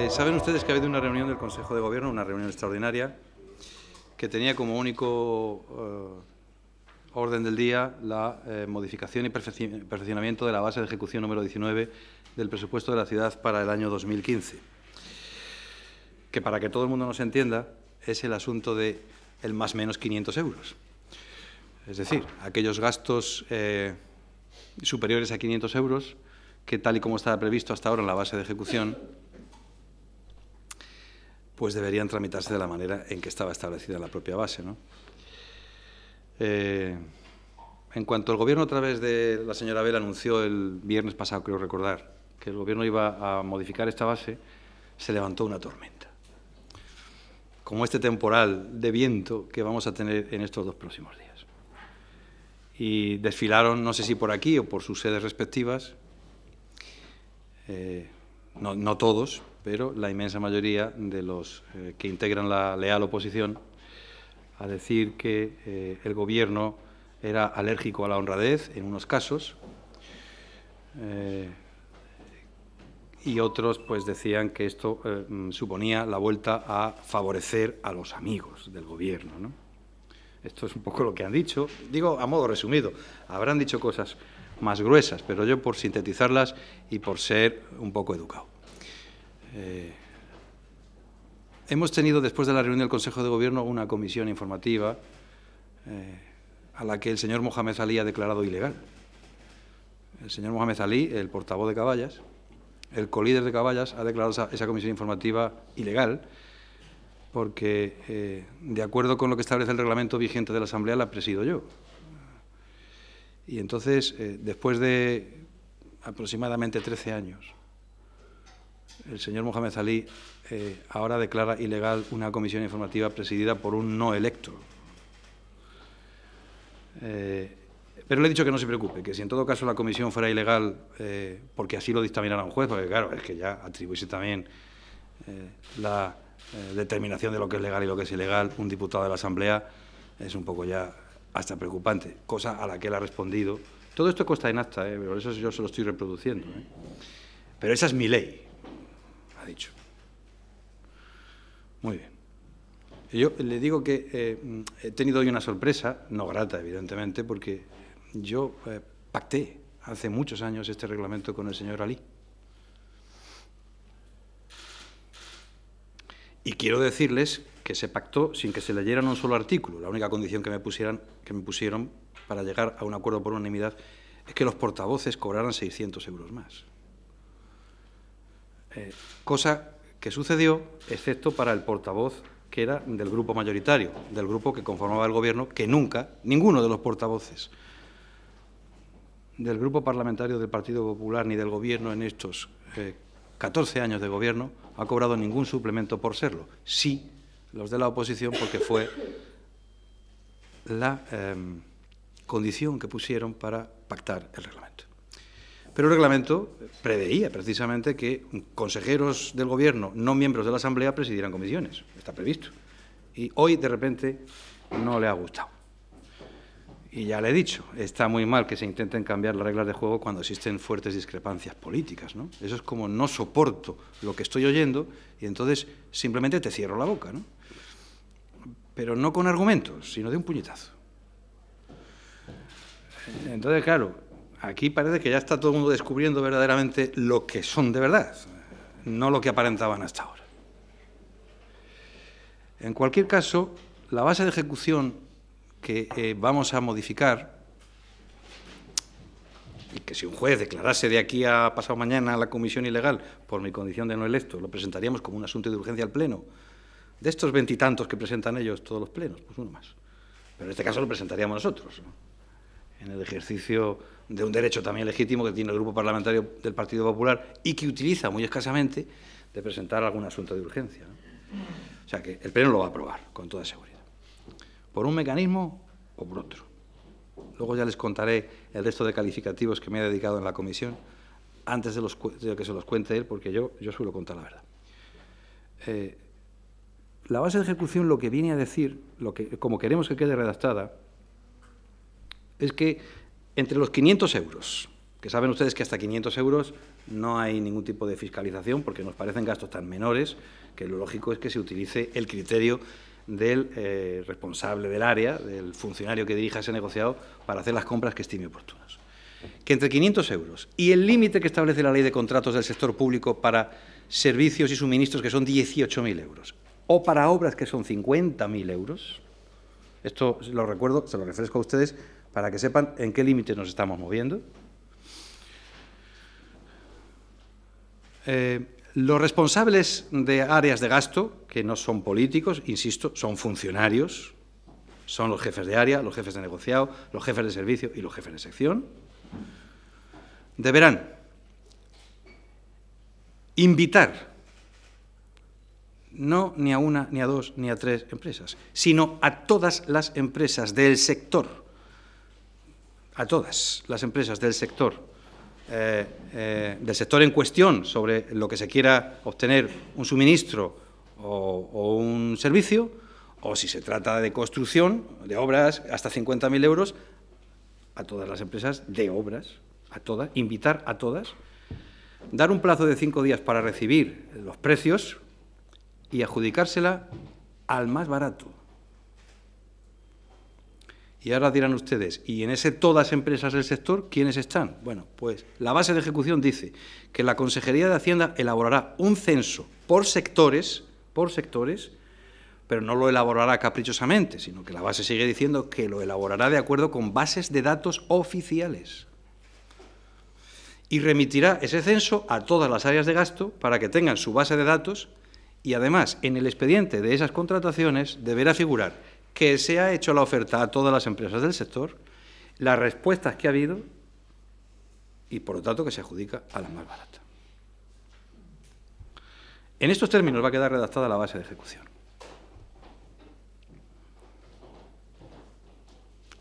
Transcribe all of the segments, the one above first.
Saben ustedes que ha habido una reunión del Consejo de Gobierno, una reunión extraordinaria, que tenía como único orden del día la modificación y perfeccionamiento de la base de ejecución número 19 del presupuesto de la ciudad para el año 2015, que, para que todo el mundo nos entienda, es el asunto de el más menos 500 euros. Es decir, aquellos gastos superiores a 500 euros que, tal y como estaba previsto hasta ahora en la base de ejecución, pues deberían tramitarse de la manera en que estaba establecida en la propia base, ¿no? En cuanto el Gobierno, a través de la señora Vela, anunció el viernes pasado, creo recordar, que el Gobierno iba a modificar esta base, se levantó una tormenta, como este temporal de viento que vamos a tener en estos 2 próximos días. Y desfilaron, no sé si por aquí o por sus sedes respectivas, no todos, pero la inmensa mayoría de los que integran la leal oposición, a decir que el Gobierno era alérgico a la honradez en unos casos, y otros pues decían que esto suponía la vuelta a favorecer a los amigos del Gobierno, ¿no? Esto es un poco lo que han dicho, digo a modo resumido. Habrán dicho cosas más gruesas, pero yo, por sintetizarlas y por ser un poco educado. Hemos tenido, después de la reunión del Consejo de Gobierno, una comisión informativa a la que el señor Mohamed Ali ha declarado ilegal. El señor Mohamed Ali, el portavoz de Caballas, el colíder de Caballas, ha declarado esa comisión informativa ilegal porque, de acuerdo con lo que establece el reglamento vigente de la Asamblea, la presido yo. Y entonces, después de aproximadamente 13 años, el señor Mohamed Ali ahora declara ilegal una comisión informativa presidida por un no electo. Pero le he dicho que no se preocupe, que si en todo caso la comisión fuera ilegal, porque así lo dictaminara un juez, porque claro, es que ya atribuirse también la determinación de lo que es legal y lo que es ilegal un diputado de la Asamblea es un poco ya hasta preocupante, cosa a la que él ha respondido. Todo esto consta en acta, por eso yo se lo estoy reproduciendo. Pero esa es mi ley, ha dicho. Muy bien. Yo le digo que he tenido hoy una sorpresa, no grata, evidentemente, porque yo pacté hace muchos años este reglamento con el señor Ali. Y quiero decirles que se pactó sin que se leyeran un solo artículo. La única condición que me pusieron para llegar a un acuerdo por unanimidad es que los portavoces cobraran 600 euros más. Cosa que sucedió, excepto para el portavoz que era del grupo mayoritario, del grupo que conformaba el Gobierno, que nunca, ninguno de los portavoces del Grupo Parlamentario del Partido Popular ni del Gobierno en estos 14 años de Gobierno ha cobrado ningún suplemento por serlo. Sí, los de la oposición, porque fue la condición que pusieron para pactar el reglamento. Pero el reglamento preveía precisamente que consejeros del Gobierno, no miembros de la Asamblea, presidieran comisiones. Está previsto. Y hoy, de repente, no le ha gustado. Y ya le he dicho, está muy mal que se intenten cambiar las reglas de juego cuando existen fuertes discrepancias políticas, ¿no? Eso es como no soporto lo que estoy oyendo y entonces simplemente te cierro la boca, ¿no? Pero no con argumentos, sino de un puñetazo. Entonces, claro, aquí parece que ya está todo el mundo descubriendo verdaderamente lo que son de verdad, no lo que aparentaban hasta ahora. En cualquier caso, la base de ejecución que vamos a modificar, y que si un juez declarase de aquí a pasado mañana la comisión ilegal por mi condición de no electo, lo presentaríamos como un asunto de urgencia al Pleno. De estos 20 y tantos que presentan ellos todos los plenos, pues uno más. Pero en este caso lo presentaríamos nosotros, ¿no? En el ejercicio de un derecho también legítimo que tiene el Grupo Parlamentario del Partido Popular y que utiliza muy escasamente de presentar algún asunto de urgencia, ¿no? O sea que el Pleno lo va a aprobar, con toda seguridad. Por un mecanismo o por otro. Luego ya les contaré el resto de calificativos que me he dedicado en la comisión, antes de que se los cuente él, porque yo suelo contar la verdad. La base de ejecución lo que viene a decir, como queremos que quede redactada, es que entre los 500 euros que saben ustedes que hasta 500 euros no hay ningún tipo de fiscalización, porque nos parecen gastos tan menores que lo lógico es que se utilice el criterio del responsable del área, del funcionario que dirija ese negociado, para hacer las compras que estime oportunas. Que entre 500 euros y el límite que establece la Ley de Contratos del sector público para servicios y suministros, que son 18.000 euros, o para obras, que son 50.000 euros, esto lo recuerdo, se lo refresco a ustedes para que sepan en qué límite nos estamos moviendo. Los responsables de áreas de gasto, que no son políticos, insisto, son funcionarios, son los jefes de área, los jefes de negociado, los jefes de servicio y los jefes de sección, deberán invitar, no ni a una, ni a dos, ni a tres empresas, sino a todas las empresas del sector, a todas las empresas del sector en cuestión, sobre lo que se quiera obtener un suministro o un servicio, o si se trata de construcción, de obras, hasta 50.000 euros, a todas las empresas de obras, a todas, invitar a todas, dar un plazo de 5 días para recibir los precios y adjudicársela al más barato. Y ahora dirán ustedes, ¿y en ese todas empresas del sector quiénes están? Bueno, pues la base de ejecución dice que la Consejería de Hacienda elaborará un censo por sectores, pero no lo elaborará caprichosamente, sino que la base sigue diciendo que lo elaborará de acuerdo con bases de datos oficiales. Y remitirá ese censo a todas las áreas de gasto para que tengan su base de datos y, además, en el expediente de esas contrataciones deberá figurar que se ha hecho la oferta a todas las empresas del sector, las respuestas que ha habido y, por lo tanto, que se adjudica a la más barata. En estos términos va a quedar redactada la base de ejecución.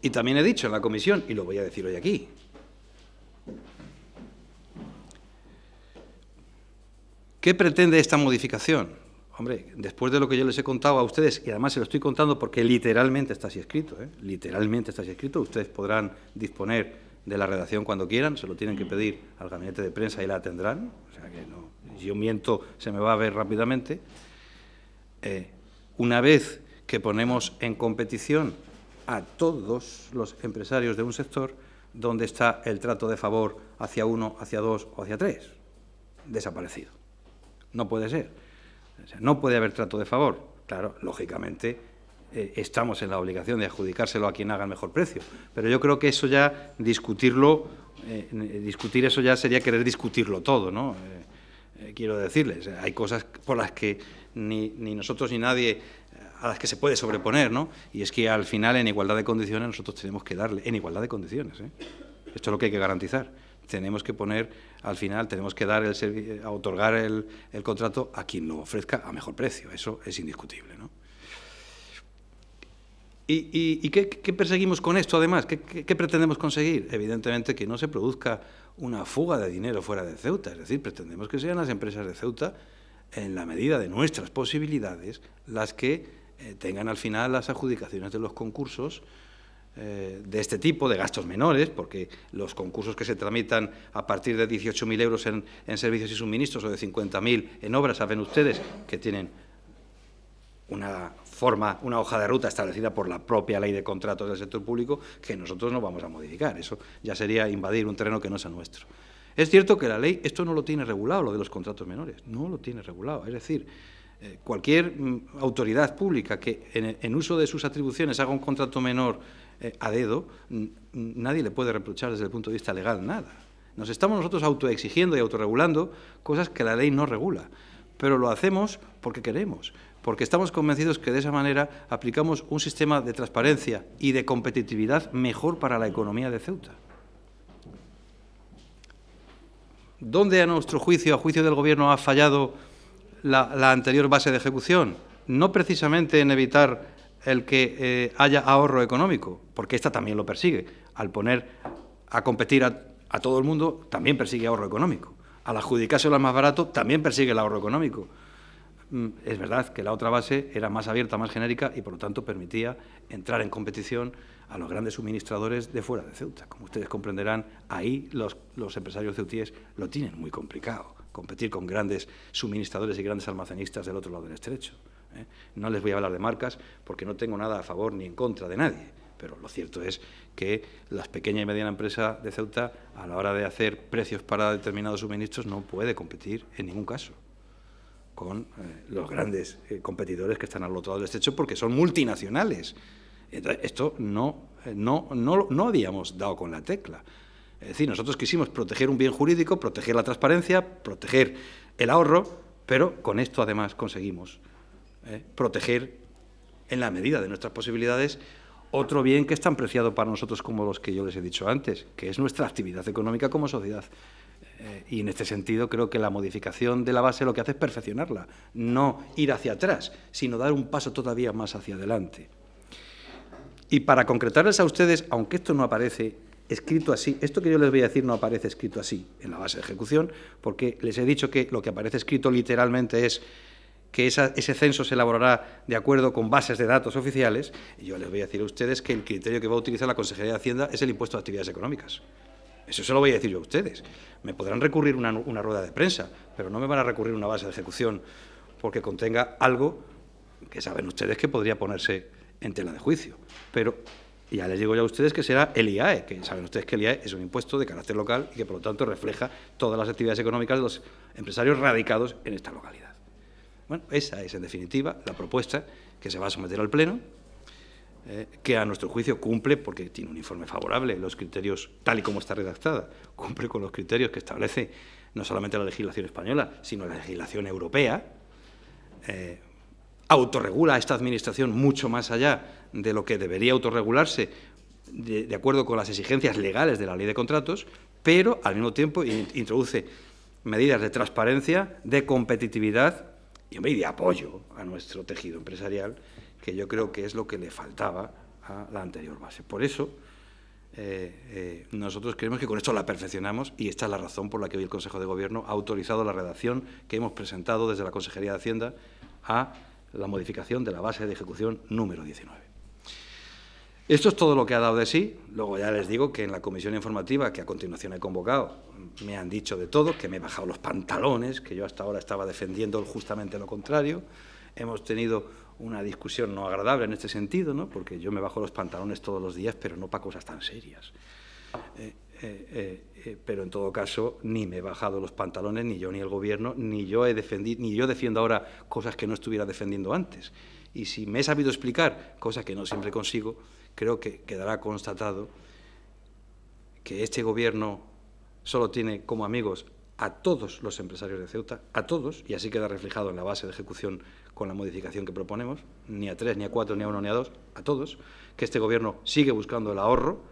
Y también he dicho en la comisión, y lo voy a decir hoy aquí, ¿qué pretende esta modificación? Hombre, después de lo que yo les he contado a ustedes, y además se lo estoy contando porque literalmente está así escrito, literalmente está así escrito, ustedes podrán disponer de la redacción cuando quieran, se lo tienen que pedir al gabinete de prensa y la tendrán, o sea que no, si yo miento se me va a ver rápidamente. Una vez que ponemos en competición a todos los empresarios de un sector, ¿dónde está el trato de favor hacia uno, hacia dos o hacia tres? Desaparecido. No puede ser. O sea, no puede haber trato de favor. Claro, lógicamente, estamos en la obligación de adjudicárselo a quien haga el mejor precio. Pero yo creo que eso ya, discutir eso ya sería querer discutirlo todo, ¿no? Quiero decirles, hay cosas por las que ni nosotros ni nadie, a las que se puede sobreponer, ¿no? Y es que al final, en igualdad de condiciones, nosotros tenemos que darle, en igualdad de condiciones, esto es lo que hay que garantizar. Tenemos que poner, al final, tenemos que dar otorgar el contrato a quien lo ofrezca a mejor precio. Eso es indiscutible, ¿no? ¿Y qué perseguimos con esto, además? ¿Qué pretendemos conseguir? Evidentemente que no se produzca una fuga de dinero fuera de Ceuta. Es decir, pretendemos que sean las empresas de Ceuta, en la medida de nuestras posibilidades, las que tengan al final las adjudicaciones de los concursos de este tipo, de gastos menores, porque los concursos que se tramitan a partir de 18.000 euros en servicios y suministros o de 50.000 en obras, saben ustedes que tienen una hoja de ruta establecida por la propia Ley de Contratos del sector público que nosotros no vamos a modificar. Eso ya sería invadir un terreno que no sea nuestro. Es cierto que la ley esto no lo tiene regulado, lo de los contratos menores, no lo tiene regulado. Es decir, cualquier autoridad pública que en uso de sus atribuciones haga un contrato menor a dedo, nadie le puede reprochar desde el punto de vista legal nada. Nos estamos nosotros autoexigiendo y autorregulando cosas que la ley no regula, pero lo hacemos porque queremos, porque estamos convencidos que de esa manera aplicamos un sistema de transparencia y de competitividad mejor para la economía de Ceuta. ¿Dónde, a nuestro juicio, a juicio del Gobierno, ha fallado la anterior base de ejecución? No precisamente en evitar el que haya ahorro económico, porque esta también lo persigue. Al poner a competir a todo el mundo, también persigue ahorro económico. Al adjudicárselo al más barato, también persigue el ahorro económico. Es verdad que la otra base era más abierta, más genérica y, por lo tanto, permitía entrar en competición a los grandes suministradores de fuera de Ceuta. Como ustedes comprenderán, ahí los empresarios ceutíes lo tienen muy complicado, competir con grandes suministradores y grandes almacenistas del otro lado del estrecho. No les voy a hablar de marcas porque no tengo nada a favor ni en contra de nadie, pero lo cierto es que las pequeñas y medianas empresas de Ceuta, a la hora de hacer precios para determinados suministros, no puede competir en ningún caso con los grandes competidores que están al otro lado del estrecho porque son multinacionales. Entonces, esto no habíamos dado con la tecla. Es decir, nosotros quisimos proteger un bien jurídico, proteger la transparencia, proteger el ahorro, pero con esto además conseguimos proteger, en la medida de nuestras posibilidades, otro bien que es tan preciado para nosotros como los que yo les he dicho antes, que es nuestra actividad económica como sociedad. Y en este sentido creo que la modificación de la base lo que hace es perfeccionarla, no ir hacia atrás, sino dar un paso todavía más hacia adelante. Y para concretarles a ustedes, aunque esto no aparece escrito así, esto que yo les voy a decir no aparece escrito así en la base de ejecución, porque les he dicho que lo que aparece escrito literalmente es que ese censo se elaborará de acuerdo con bases de datos oficiales, y yo les voy a decir a ustedes que el criterio que va a utilizar la Consejería de Hacienda es el impuesto de actividades económicas. Eso se lo voy a decir yo a ustedes. Me podrán recurrir una rueda de prensa, pero no me van a recurrir una base de ejecución porque contenga algo que saben ustedes que podría ponerse en tela de juicio. Pero ya les digo yo a ustedes que será el IAE, que saben ustedes que el IAE es un impuesto de carácter local y que, por lo tanto, refleja todas las actividades económicas de los empresarios radicados en esta localidad. Bueno, esa es, en definitiva, la propuesta que se va a someter al Pleno, que a nuestro juicio cumple, porque tiene un informe favorable, los criterios, tal y como está redactada, cumple con los criterios que establece no solamente la legislación española, sino la legislación europea, autorregula a esta Administración mucho más allá de lo que debería autorregularse de acuerdo con las exigencias legales de la Ley de Contratos, pero al mismo tiempo introduce medidas de transparencia, de competitividad y de apoyo a nuestro tejido empresarial, que yo creo que es lo que le faltaba a la anterior base. Por eso, nosotros creemos que con esto la perfeccionamos y esta es la razón por la que hoy el Consejo de Gobierno ha autorizado la redacción que hemos presentado desde la Consejería de Hacienda a la modificación de la base de ejecución número 19. Esto es todo lo que ha dado de sí. Luego ya les digo que en la comisión informativa, que a continuación he convocado, me han dicho de todo, que me he bajado los pantalones, que yo hasta ahora estaba defendiendo justamente lo contrario. Hemos tenido una discusión no agradable en este sentido, ¿no? Porque yo me bajo los pantalones todos los días, pero no para cosas tan serias. Pero en todo caso, ni me he bajado los pantalones, ni yo ni el Gobierno, ni yo defiendo ahora cosas que no estuviera defendiendo antes. Y si me he sabido explicar, cosa que no siempre consigo, creo que quedará constatado que este Gobierno solo tiene como amigos a todos los empresarios de Ceuta, a todos, y así queda reflejado en la base de ejecución con la modificación que proponemos, ni a 3, ni a 4, ni a 1, ni a 2, a todos, que este Gobierno sigue buscando el ahorro,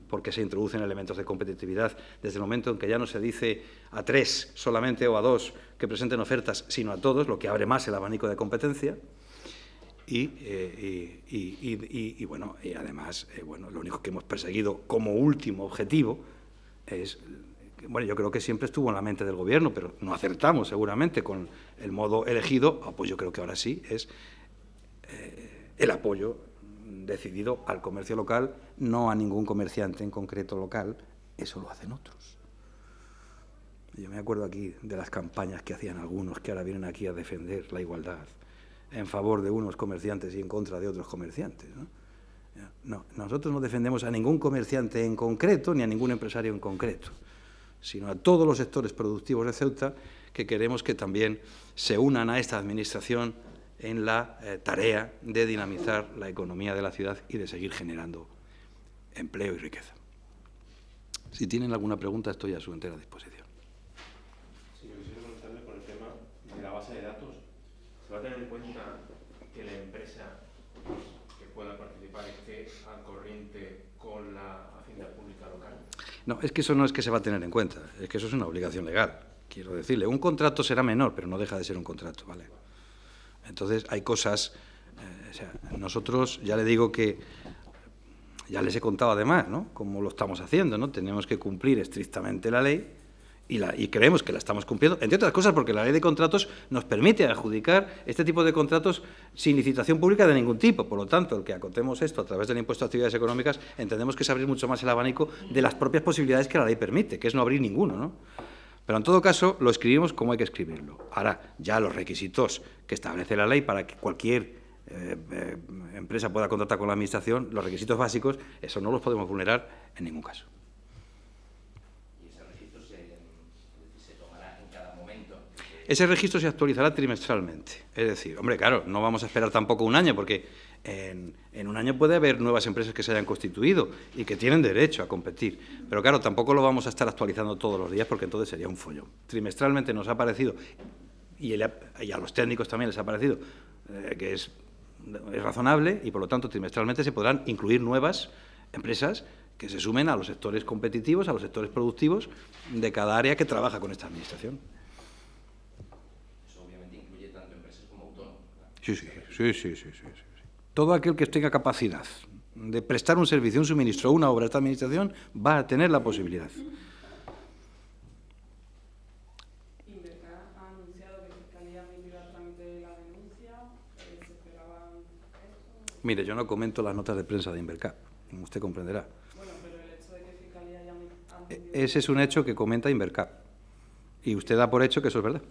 porque se introducen elementos de competitividad desde el momento en que ya no se dice a 3 solamente o a 2 que presenten ofertas, sino a todos, lo que abre más el abanico de competencia. Y bueno, y además, lo único que hemos perseguido como último objetivo es, bueno, yo creo que siempre estuvo en la mente del Gobierno, pero no acertamos seguramente con el modo elegido, pues yo creo que ahora sí, es el apoyo decidido al comercio local, no a ningún comerciante en concreto local, eso lo hacen otros. Yo me acuerdo aquí de las campañas que hacían algunos que ahora vienen aquí a defender la igualdad en favor de unos comerciantes y en contra de otros comerciantes, ¿no? No, nosotros no defendemos a ningún comerciante en concreto ni a ningún empresario en concreto, sino a todos los sectores productivos de Ceuta que queremos que también se unan a esta Administración en la tarea de dinamizar la economía de la ciudad y de seguir generando empleo y riqueza. Si tienen alguna pregunta, estoy a su entera disposición. Sí, yo quisiera preguntarle por el tema de la base de datos. ¿Se va a tener en cuenta que la empresa que pueda participar esté al corriente con la Hacienda Pública local? No, es que eso no es que se va a tener en cuenta, es que eso es una obligación legal, quiero decirle. Un contrato será menor, pero no deja de ser un contrato, ¿vale? Entonces, hay cosas, nosotros, ya le digo que, ya les he contado además, ¿no?, cómo lo estamos haciendo, ¿no? Tenemos que cumplir estrictamente la ley y creemos que la estamos cumpliendo, entre otras cosas porque la ley de contratos nos permite adjudicar este tipo de contratos sin licitación pública de ningún tipo. Por lo tanto, el que acotemos esto a través del impuesto a actividades económicas, entendemos que es abrir mucho más el abanico de las propias posibilidades que la ley permite, que es no abrir ninguno, ¿no? Pero en todo caso, lo escribimos como hay que escribirlo. Ahora, ya los requisitos que establece la ley para que cualquier empresa pueda contratar con la Administración, los requisitos básicos, eso no los podemos vulnerar en ningún caso. Ese registro se actualizará trimestralmente. Es decir, hombre, claro, no vamos a esperar tampoco un año, porque en un año puede haber nuevas empresas que se hayan constituido y que tienen derecho a competir. Pero claro, tampoco lo vamos a estar actualizando todos los días, porque entonces sería un follón. Trimestralmente nos ha parecido, y a los técnicos también les ha parecido, que es razonable, y por lo tanto trimestralmente se podrán incluir nuevas empresas que se sumen a los sectores competitivos, a los sectores productivos de cada área que trabaja con esta Administración. Sí. Todo aquel que tenga capacidad de prestar un servicio, un suministro o una obra a esta Administración va a tener la posibilidad. Invercar ha anunciado que Fiscalía emitirá a trámite de la denuncia. ¿Se esperaban esto? Mire, yo no comento las notas de prensa de Invercar, como usted comprenderá. Bueno, pero el hecho de que Fiscalía haya admitido... Ese es un hecho que comenta Invercar. Y usted da por hecho que eso es verdad.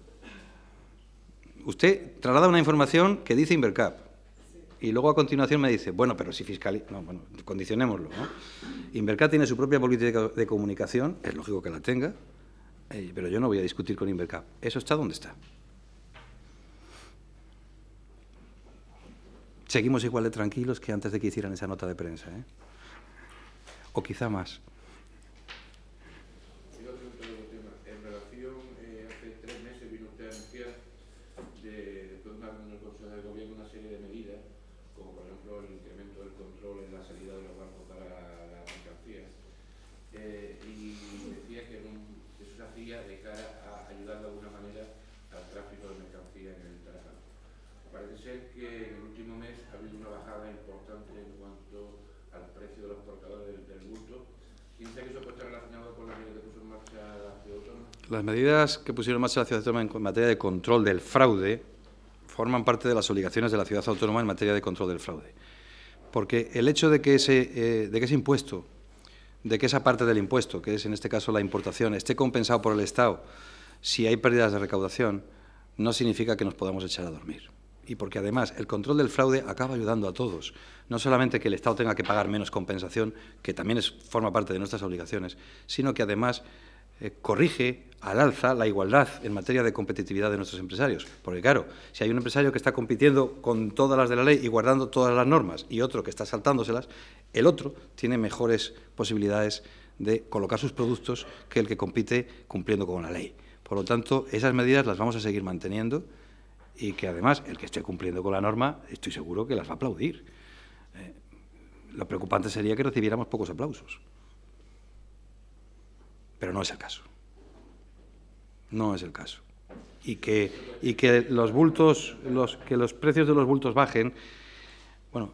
Usted traslada una información que dice Invercap y luego a continuación me dice, bueno, pero si Fiscalía... No, bueno, condicionémoslo, ¿no? Invercap tiene su propia política de comunicación, es lógico que la tenga, pero yo no voy a discutir con Invercap. Eso está donde está. Seguimos igual de tranquilos que antes de que hicieran esa nota de prensa, ¿eh? O quizá más. En relación, hace 3 meses vino usted a anunciar después de una reunión del Consejo de Gobierno una serie de medidas, como por ejemplo el incremento del control en la salida de los barcos para las mercancías, y decía que eso se hacía de cara a ayudar de alguna manera al tráfico de mercancías en el Tarajal. Parece ser que en el último mes ha habido una bajada importante en cuanto al precio de los portadores del bulto. ¿Piensa que eso puede estar relacionado con la medida que puso en marcha la ciudad autónoma? Las medidas que pusieron en marcha la ciudad autónoma en materia de control del fraude forman parte de las obligaciones de la ciudad autónoma en materia de control del fraude. Porque el hecho de que ese impuesto, de que esa parte del impuesto, que es en este caso la importación, esté compensado por el Estado si hay pérdidas de recaudación, no significa que nos podamos echar a dormir. Y porque además el control del fraude acaba ayudando a todos. No solamente que el Estado tenga que pagar menos compensación, que también forma parte de nuestras obligaciones, sino que además corrige al alza la igualdad en materia de competitividad de nuestros empresarios. Porque claro, si hay un empresario que está compitiendo con todas las de la ley y guardando todas las normas y otro que está saltándoselas, el otro tiene mejores posibilidades de colocar sus productos que el que compite cumpliendo con la ley. Por lo tanto, esas medidas las vamos a seguir manteniendo y que además el que esté cumpliendo con la norma estoy seguro que las va a aplaudir. Lo preocupante sería que recibiéramos pocos aplausos. Pero no es el caso. No es el caso. Y que los bultos, que los precios de los bultos bajen, bueno,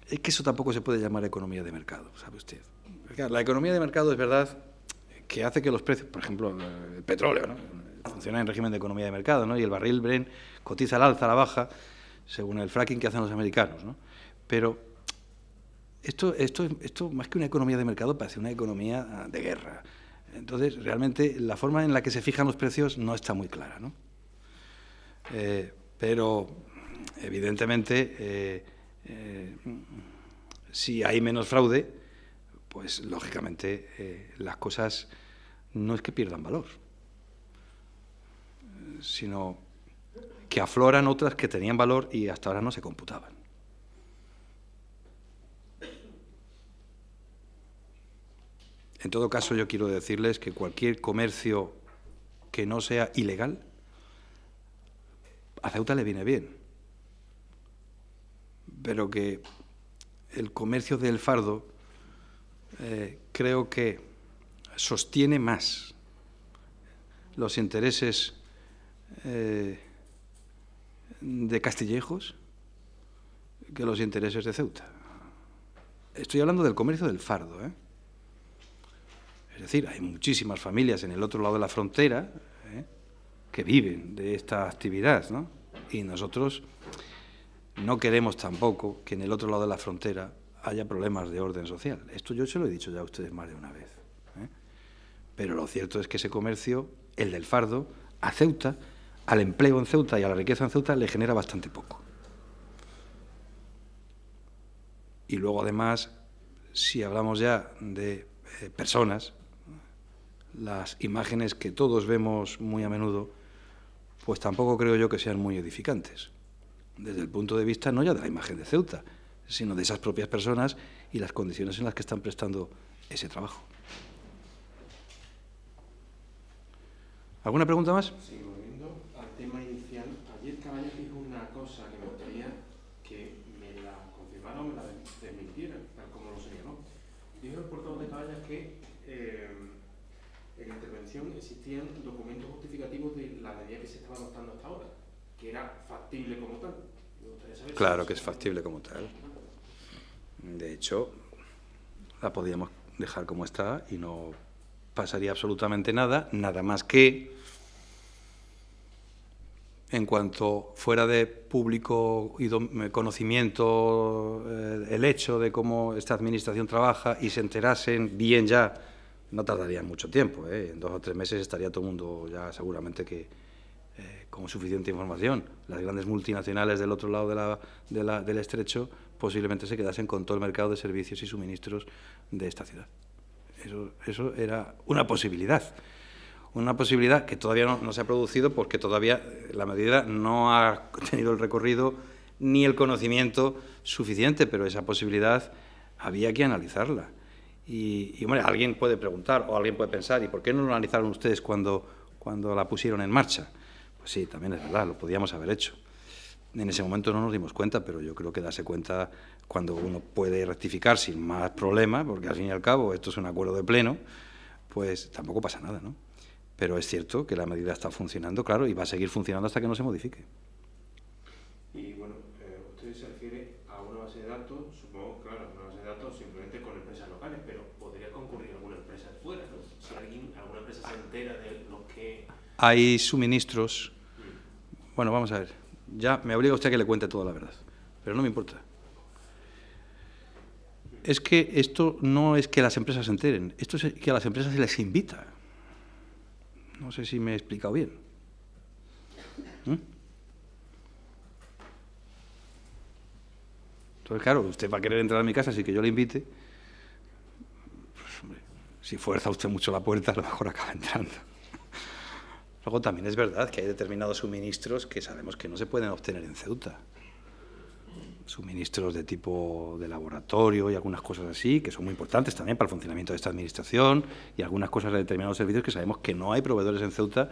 es que eso tampoco se puede llamar economía de mercado, ¿sabe usted? Porque la economía de mercado es verdad que hace que los precios, por ejemplo, el petróleo, ¿no?, funciona en régimen de economía de mercado, ¿no?, y el barril Brent cotiza al alza, a la baja, según el fracking que hacen los americanos, ¿no? Pero esto más que una economía de mercado parece una economía de guerra. Entonces, realmente, la forma en la que se fijan los precios no está muy clara, ¿no? Pero, evidentemente, si hay menos fraude, pues, lógicamente, las cosas no es que pierdan valor, sino que afloran otras que tenían valor y hasta ahora no se computaban. En todo caso, yo quiero decirles que cualquier comercio que no sea ilegal, a Ceuta le viene bien, pero que el comercio del fardo creo que sostiene más los intereses de Castillejos que los intereses de Ceuta. Estoy hablando del comercio del fardo, ¿eh? Es decir, hay muchísimas familias en el otro lado de la frontera que viven de esta actividad, ¿no? Y nosotros no queremos tampoco que en el otro lado de la frontera haya problemas de orden social. Esto yo se lo he dicho ya a ustedes más de una vez. Pero lo cierto es que ese comercio, el del fardo, a Ceuta, al empleo en Ceuta y a la riqueza en Ceuta le genera bastante poco. Y luego, además, si hablamos ya de personas, las imágenes que todos vemos muy a menudo, pues tampoco creo yo que sean muy edificantes, desde el punto de vista no ya de la imagen de Ceuta, sino de esas propias personas y las condiciones en las que están prestando ese trabajo. ¿Alguna pregunta más? Sí, volviendo al tema inicial, ayer Caballas dijo una cosa que me gustaría que me la confirmara o me la desmintiera, tal como lo señaló. Dijo el portavoz de Caballas que en la intervención existían documentos justificativos de la medida que se estaba adoptando hasta ahora, que era factible como tal. Me gustaría saber claro que es factible como tal. De hecho, la podíamos dejar como está y no pasaría absolutamente nada, nada más que, en cuanto fuera de público y conocimiento el hecho de cómo esta administración trabaja y se enterasen bien ya, no tardaría mucho tiempo, en 2 o 3 meses estaría todo el mundo ya seguramente que con suficiente información. Las grandes multinacionales del otro lado del estrecho posiblemente se quedasen con todo el mercado de servicios y suministros de esta ciudad. Eso era una posibilidad que todavía no se ha producido porque todavía la medida no ha tenido el recorrido ni el conocimiento suficiente, pero esa posibilidad había que analizarla. Y hombre, alguien puede preguntar o alguien puede pensar, ¿y por qué no lo analizaron ustedes cuando la pusieron en marcha? Pues sí, también es verdad, lo podíamos haber hecho. En ese momento no nos dimos cuenta, pero yo creo que darse cuenta cuando uno puede rectificar sin más problema, porque al fin y al cabo esto es un acuerdo de pleno, pues tampoco pasa nada, ¿no? Pero es cierto que la medida está funcionando, claro, y va a seguir funcionando hasta que no se modifique. Y bueno, usted se refiere a una base de datos, supongo, claro, una base de datos simplemente con empresas locales, pero podría concurrir alguna empresa de fuera, ¿no? Si alguna empresa se entera de lo que... Hay suministros... Bueno, vamos a ver. Ya me obliga usted a que le cuente toda la verdad, pero no me importa. Es que esto no es que las empresas se enteren, esto es que a las empresas se les invita. No sé si me he explicado bien. Entonces, claro, usted va a querer entrar a mi casa sin que yo le invite. Pues, hombre, si fuerza usted mucho la puerta, a lo mejor acaba entrando. Luego también es verdad que hay determinados suministros que sabemos que no se pueden obtener en Ceuta. Suministros de tipo de laboratorio y algunas cosas así, que son muy importantes también para el funcionamiento de esta administración, y algunas cosas de determinados servicios que sabemos que no hay proveedores en Ceuta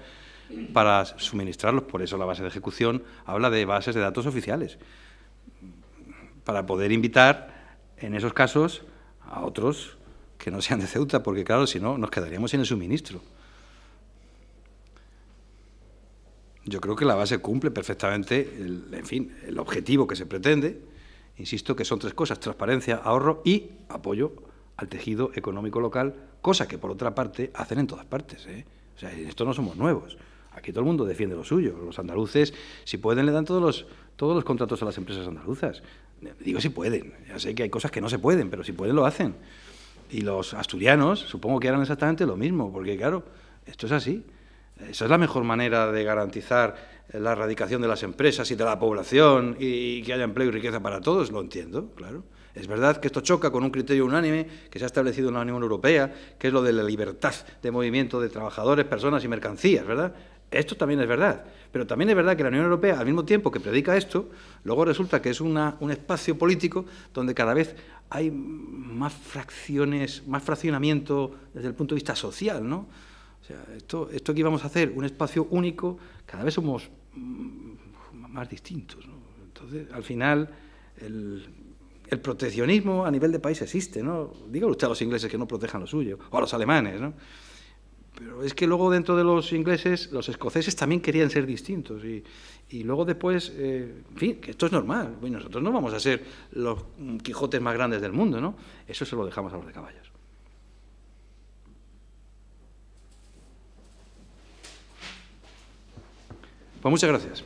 para suministrarlos. Por eso la base de ejecución habla de bases de datos oficiales, para poder invitar, en esos casos, a otros que no sean de Ceuta, porque claro, si no, nos quedaríamos sin el suministro. Yo creo que la base cumple perfectamente, el objetivo que se pretende. Insisto que son 3 cosas: transparencia, ahorro y apoyo al tejido económico local, cosa que, por otra parte, hacen en todas partes, O sea, en esto no somos nuevos. Aquí todo el mundo defiende lo suyo. Los andaluces, si pueden, le dan todos los contratos a las empresas andaluzas. Digo si pueden. Ya sé que hay cosas que no se pueden, pero si pueden, lo hacen. Y los asturianos, supongo que harán exactamente lo mismo, porque, claro, esto es así. Esa es la mejor manera de garantizar la erradicación de las empresas y de la población y que haya empleo y riqueza para todos, lo entiendo, claro. Es verdad que esto choca con un criterio unánime que se ha establecido en la Unión Europea, que es lo de la libertad de movimiento de trabajadores, personas y mercancías, ¿verdad? Esto también es verdad, pero también es verdad que la Unión Europea, al mismo tiempo que predica esto, luego resulta que es un espacio político donde cada vez hay más fracciones, más fraccionamiento desde el punto de vista social, ¿no? O sea, esto que íbamos a hacer, un espacio único, cada vez somos más distintos, ¿no? Entonces, al final, el proteccionismo a nivel de país existe, ¿no? Dígale usted a los ingleses que no protejan lo suyo, o a los alemanes, ¿no? Pero es que luego dentro de los ingleses, los escoceses también querían ser distintos y luego después, en fin, que esto es normal. Bueno, nosotros no vamos a ser los Quijotes más grandes del mundo, ¿no? Eso se lo dejamos a los de Caballas. Pues muchas gracias.